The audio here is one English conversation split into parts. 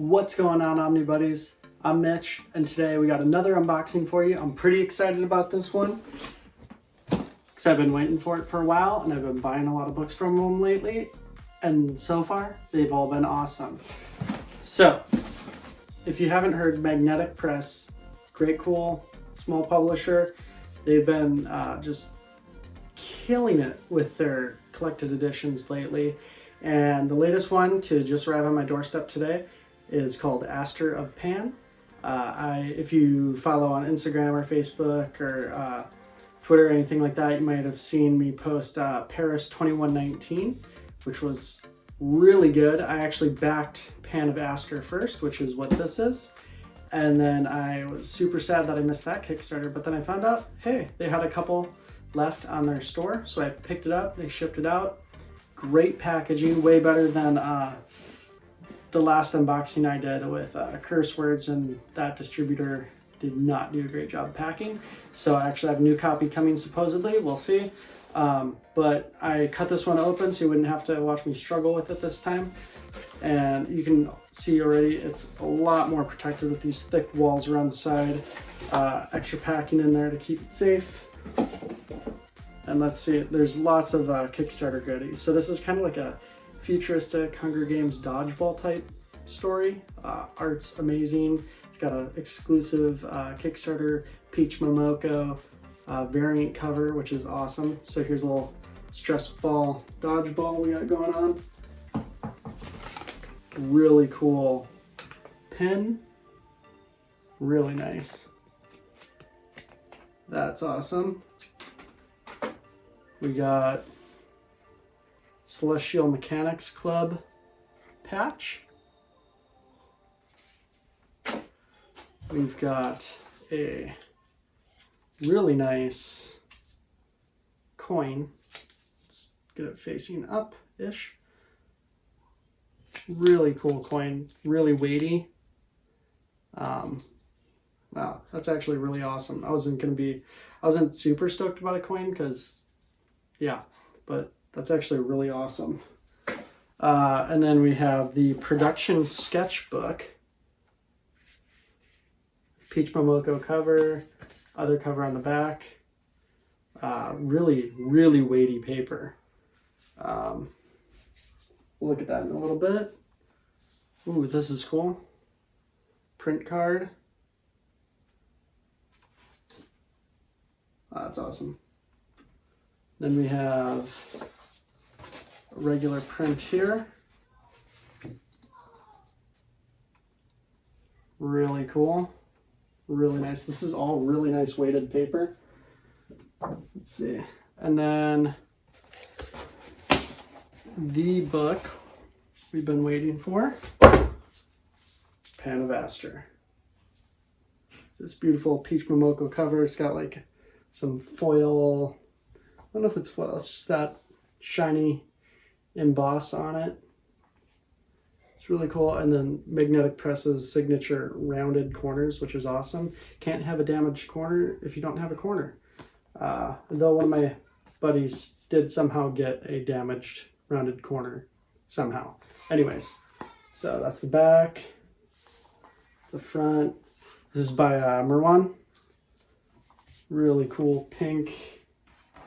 What's going on, OmniBuddies? I'm Mitch, and today we got another unboxing for you. I'm pretty excited about this one because I've been waiting for it for a while, and I've been buying a lot of books from them lately, and so far, they've all been awesome. So, if you haven't heard, Magnetic Press, great, cool, small publisher. They've been just killing it with their collected editions lately. And the latest one to just arrive on my doorstep today is called Aster of Pan. If you follow on Instagram or Facebook or Twitter or anything like that, you might have seen me post Paris 2119, which was really good. I actually backed Pan of Aster first, which is what this is. And then I was super sad that I missed that Kickstarter, but then I found out, hey, they had a couple left on their store. So I picked it up, they shipped it out. Great packaging, way better than the last unboxing I did with Curse Words, and that distributor did not do a great job packing. So I actually have a new copy coming supposedly, we'll see. But I cut this one open so you wouldn't have to watch me struggle with it this time. And you can see already it's a lot more protected with these thick walls around the side. Extra packing in there to keep it safe. And let's see, there's lots of Kickstarter goodies. So this is kind of like a futuristic Hunger Games dodgeball type story. Art's amazing. It's got an exclusive Kickstarter Peach Momoko variant cover, which is awesome. So here's a little stress ball dodgeball we got going on. Really cool pen. Really nice. That's awesome. We got Celestial Mechanics Club patch. We've got a really nice coin. Let's get it facing up-ish. Really cool coin, really weighty. Wow, that's actually really awesome. I wasn't super stoked about a coin because, yeah, but that's actually really awesome. And then we have the production sketchbook. Peach Momoko cover, other cover on the back. Really, really weighty paper. We'll look at that in a little bit. Ooh, this is cool. Print card. That's awesome. Then we have a regular print here. Really cool. Really nice. This is all really nice weighted paper. Let's see. And then the book we've been waiting for. Pan of Aster. This beautiful Peach Momoko cover. It's got like some foil. I don't know if it's foil, it's just that shiny emboss on it. It's really cool. And then Magnetic Press's signature rounded corners, which is awesome. Can't have a damaged corner if you don't have a corner. Though one of my buddies did somehow get a damaged rounded corner somehow. Anyways, so that's the back, the front. This is by Merwan. Really cool pink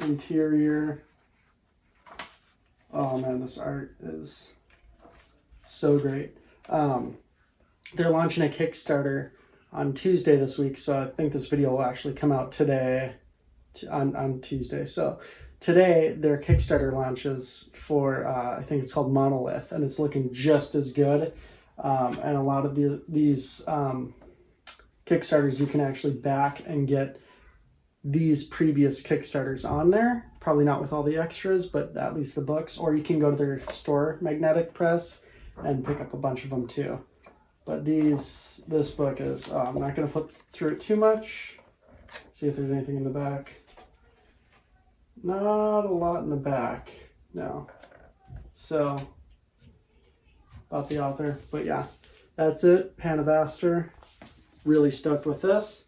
interior. Oh man, this art is so great. They're launching a Kickstarter on Tuesday this week, so I think this video will actually come out today on Tuesday. So today their Kickstarter launches for I think it's called Monolith, and it's looking just as good. And a lot of these Kickstarters you can actually back and get these previous Kickstarters on there. Probably not with all the extras, but at least the books. Or you can go to their store, Magnetic Press, and pick up a bunch of them too. But this book is, I'm not going to flip through it too much. See if there's anything in the back. Not a lot in the back, no. So, about the author. But yeah, that's it. Pan of Aster. Really stoked with this.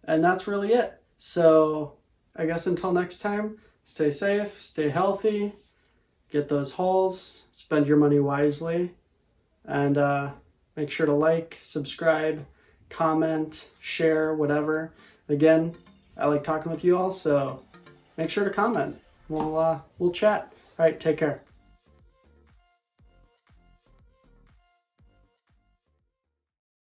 And that's really it. So I guess until next time, stay safe, stay healthy, get those hauls, spend your money wisely, and Make sure to like, subscribe, comment, share, whatever. Again, I like talking with you all, so make sure to comment. We'll chat. All right, take care.